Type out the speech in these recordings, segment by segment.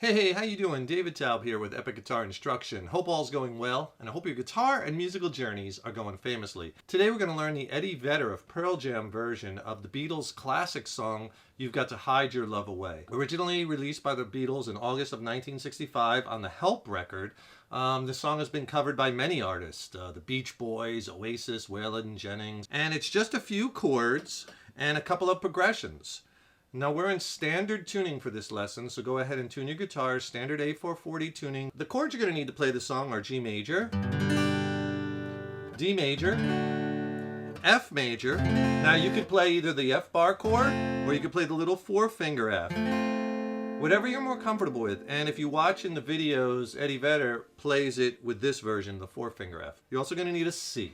Hey, how you doing? David Taub here with Epic Guitar Instruction. Hope all's going well, and I hope your guitar and musical journeys are going famously. Today we're going to learn the Eddie Vedder of Pearl Jam version of the Beatles' classic song, You've Got to Hide Your Love Away. Originally released by the Beatles in August of 1965 on the Help record, the song has been covered by many artists, the Beach Boys, Oasis, Waylon Jennings, and it's just a few chords and a couple of progressions. Now we're in standard tuning for this lesson, so go ahead and tune your guitar, standard A440 tuning. The chords you're going to need to play the song are G major, D major, F major. Now you could play either the F bar chord, or you could play the little 4-finger F. Whatever you're more comfortable with. And if you watch in the videos, Eddie Vedder plays it with this version, the 4-finger F. You're also going to need a C.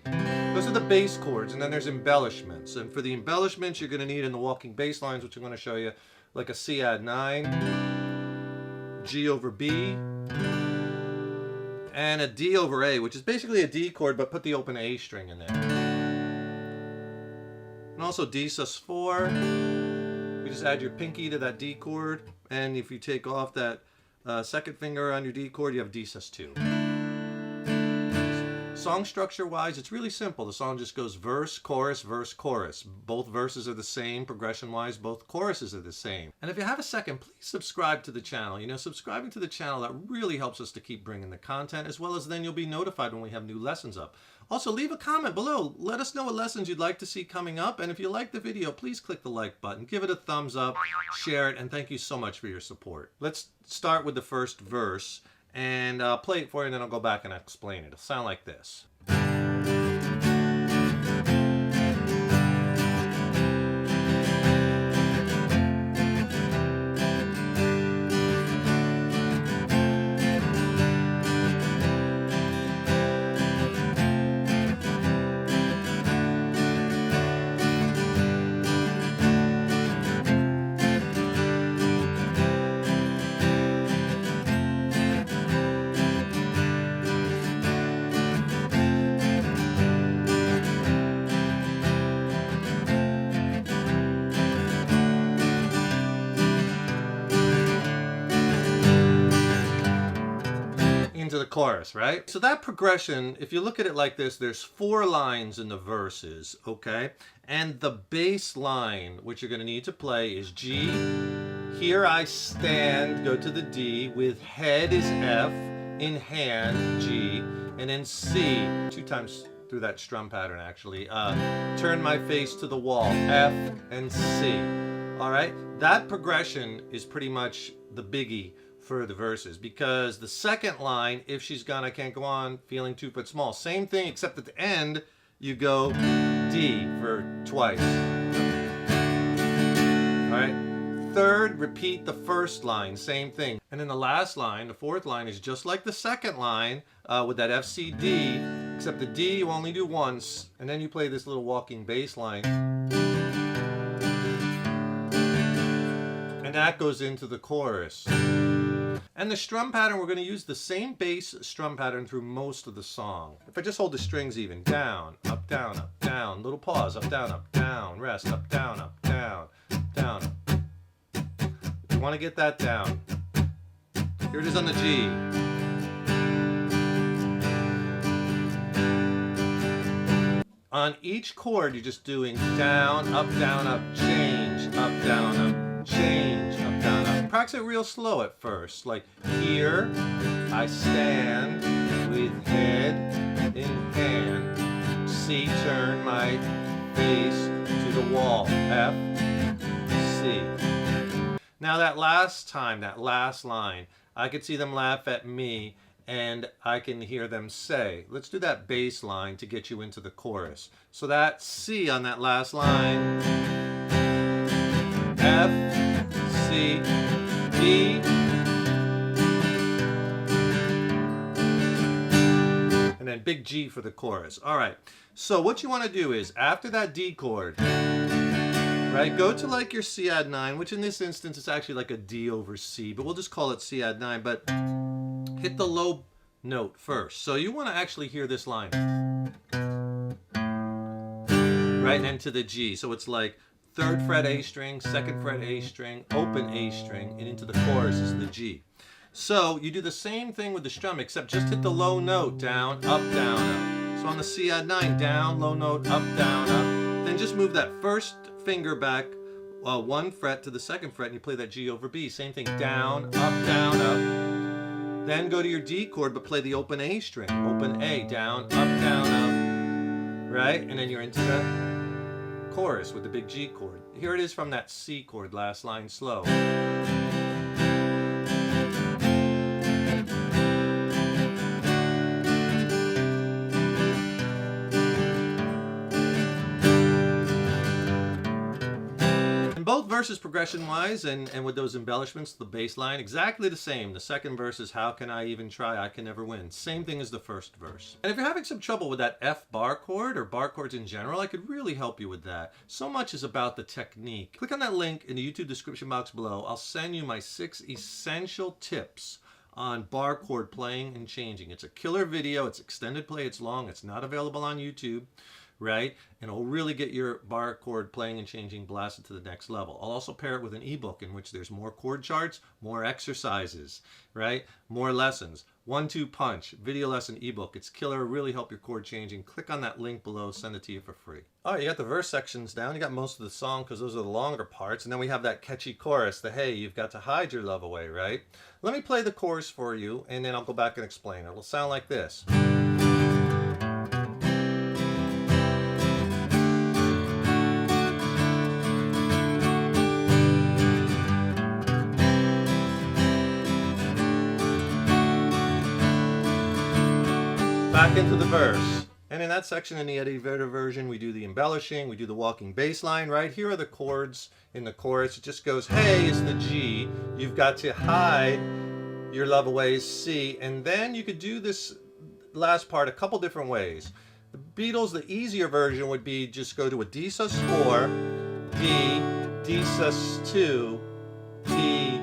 Those are the bass chords, and then there's embellishments. And for the embellishments, you're going to need in the walking bass lines, which I'm going to show you, like a C add 9, G over B, and a D over A, which is basically a D chord, but put the open A string in there. And also D sus4. You just add your pinky to that D chord, and if you take off that second finger on your D chord, you have D sus2. Song structure wise, it's really simple. The song just goes verse, chorus, verse, chorus. Both verses are the same. Progression wise, both choruses are the same. And if you have a second, please subscribe to the channel. You know, subscribing to the channel, that really helps us to keep bringing the content, as well as then you'll be notified when we have new lessons up. Also, leave a comment below. Let us know what lessons you'd like to see coming up. And if you like the video, please click the like button. Give it a thumbs up, share it, and thank you so much for your support. Let's start with the first verse, and I'll play it for you, and then I'll go back and explain it. It'll sound like this. To the chorus, right? So that progression, if you look at it like this, there's 4 lines in the verses, okay? And the bass line, which you're going to need to play, is G. Here I stand, go to the D, with head is F, in hand, G, and then C, 2 times through that strum pattern actually. Turn my face to the wall, F and C. All right? That progression is pretty much the biggie for the verses, because the second line, if she's gone, I can't go on, feeling 2 foot small. Same thing, except at the end, you go D for twice. All right. Third, repeat the first line, same thing. And then the last line, the 4th line, is just like the second line with that F, C, D, except the D you only do once, and then you play this little walking bass line. And that goes into the chorus. And the strum pattern, we're going to use the same bass strum pattern through most of the song. If I just hold the strings even, down, up, down, little pause, up, down, rest, up, down, down. If you want to get that down, here it is on the G. On each chord, you're just doing down, up, change, up, change, up, down, up. Practice it real slow at first, like here I stand with head in hand, C, turn my face to the wall, F, C. Now that last time, that last line, I could see them laugh at me, and I can hear them say. Let's do that bass line to get you into the chorus. So that C on that last line, F, C, D, and then big G for the chorus. All right, so what you want to do is, after that D chord, right, go to like your C add 9, which in this instance is actually like a D over C, but we'll just call it C add 9, but hit the low note first. So you want to actually hear this line, right, and to the G. So it's like 3rd fret A string, 2nd fret A string, open A string, and into the chorus is the G. So you do the same thing with the strum, except just hit the low note, down, up, down, up. So on the C add 9, down, low note, up, down, up. Then just move that first finger back 1 fret to the 2nd fret and you play that G over B. Same thing, down, up, down, up. Then go to your D chord, but play the open A string. Open A, down, up, down, up. Right? And then you're into the chorus with the big G chord. Here it is from that C chord, last line slow. Both verses progression-wise and with those embellishments, the bass line, exactly the same. The second verse is how can I even try, I can never win. Same thing as the first verse. And if you're having some trouble with that F bar chord or bar chords in general, I could really help you with that. So much is about the technique. Click on that link in the YouTube description box below. I'll send you my 6 essential tips on bar chord playing and changing. It's a killer video. It's extended play. It's long. It's not available on YouTube. Right? And it'll really get your bar chord playing and changing blasted to the next level. I'll also pair it with an ebook in which there's more chord charts, more exercises, right? More lessons. 1-2 punch, video lesson ebook. It's killer, really help your chord changing. Click on that link below, send it to you for free. All right, you got the verse sections down. You got most of the song because those are the longer parts. And then we have that catchy chorus, the hey, you've got to hide your love away, right? Let me play the chorus for you and then I'll go back and explain it. It'll sound like this. Back into the verse. And in that section in the Eddie Vedder version, we do the embellishing, we do the walking bass line, right? Here are the chords in the chorus. It just goes, hey is the G, you've got to hide your love away is C, and then you could do this last part a couple different ways. The Beatles, the easier version would be just go to a D sus4, D, D sus2, D,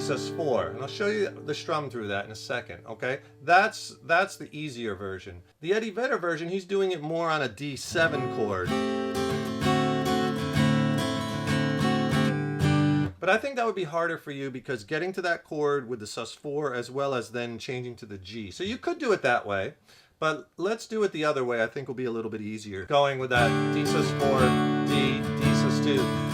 sus4, and I'll show you the strum through that in a second, okay? That's the easier version. The Eddie Vedder version, he's doing it more on a D7 chord. But I think that would be harder for you because getting to that chord with the sus4 as well as then changing to the G. So you could do it that way, but let's do it the other way. I think will be a little bit easier. Going with that D sus4, D, D sus2.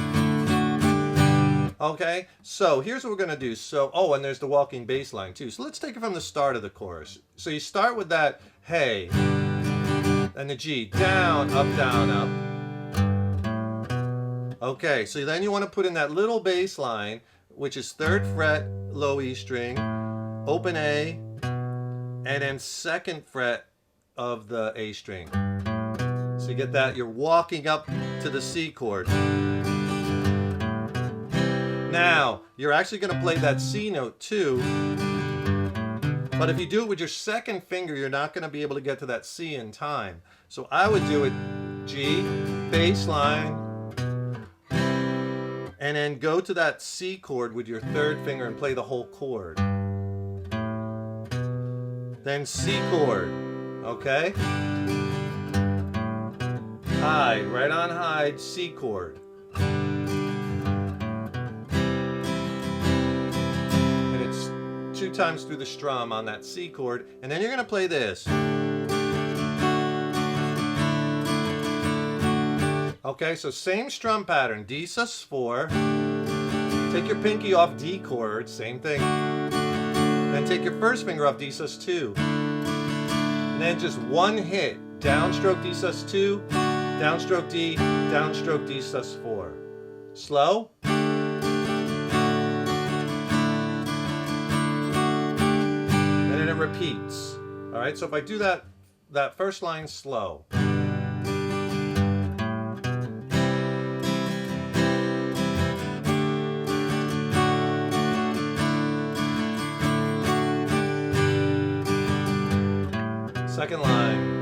Okay, so here's what we're going to do. So, oh, and there's the walking bass line too. So let's take it from the start of the chorus. So you start with that hey, and the G, down, up, down, up. Okay, so then you want to put in that little bass line, which is 3rd fret, low E string, open A, and then 2nd fret of the A string. So you get that, you're walking up to the C chord. Now, you're actually going to play that C note too, but if you do it with your 2nd finger, you're not going to be able to get to that C in time. So I would do it G, bass line, and then go to that C chord with your 3rd finger and play the whole chord. Then C chord, okay? Hide, right on hide, C chord. And it's 2 times through the strum on that C chord, and then you're going to play this. Okay, so same strum pattern, D sus4, take your pinky off D chord, same thing, then take your first finger off D sus2, and then just one hit, downstroke D sus2, downstroke D, downstroke D sus4. Slow. And then it repeats. All right, so if I do that first line slow. Second line.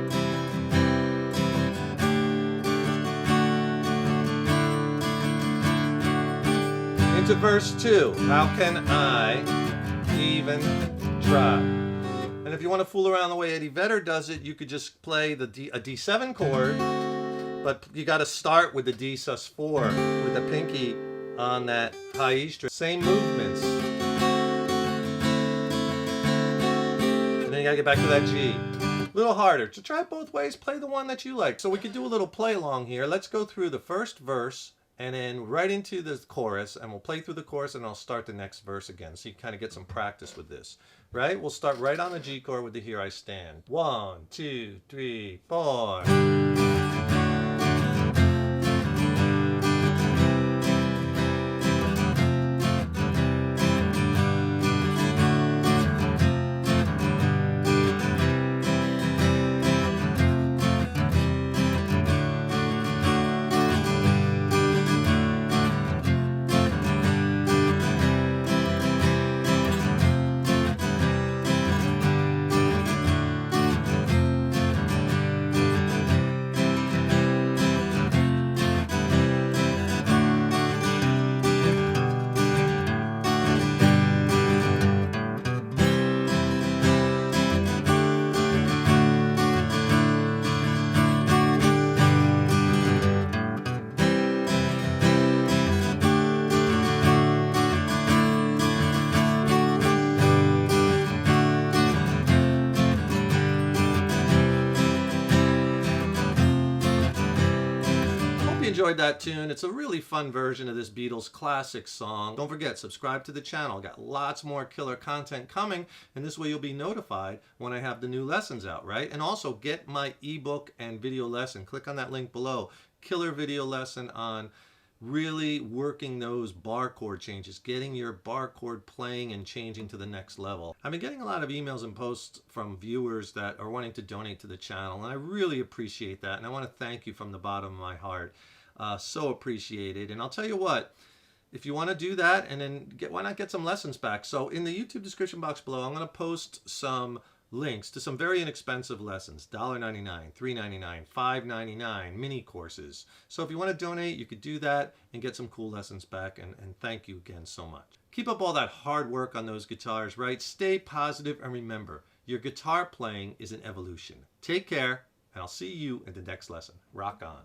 Into verse 2. How can I even try? And if you want to fool around the way Eddie Vedder does it, you could just play a D7 chord, but you got to start with the D sus4 with the pinky on that high E string. Same movements. you gotta get back to that G. A little harder. To try it both ways, play the one that you like. So we could do a little play along here. Let's go through the first verse and then right into the chorus, and we'll play through the chorus and I'll start the next verse again, so you kind of get some practice with this, right? We'll start right on the G chord with the Here I Stand. 1, 2, 3, 4. Enjoyed that tune. It's a really fun version of this Beatles classic song. Don't forget, subscribe to the channel. Got lots more killer content coming, and this way you'll be notified when I have the new lessons out, right? And also get my ebook and video lesson. Click on that link below. Killer video lesson on really working those bar chord changes, getting your bar chord playing and changing to the next level. I've been getting a lot of emails and posts from viewers that are wanting to donate to the channel, and I really appreciate that, and I want to thank you from the bottom of my heart. So appreciated. And I'll tell you what, if you want to do that, and then why not get some lessons back? So in the YouTube description box below, I'm going to post some links to some very inexpensive lessons, $1.99, $3.99, $5.99 mini courses. So if you want to donate, you could do that and get some cool lessons back, and thank you again so much. Keep up all that hard work on those guitars, right? Stay positive, and remember, your guitar playing is an evolution. Take care, and I'll see you in the next lesson. Rock on.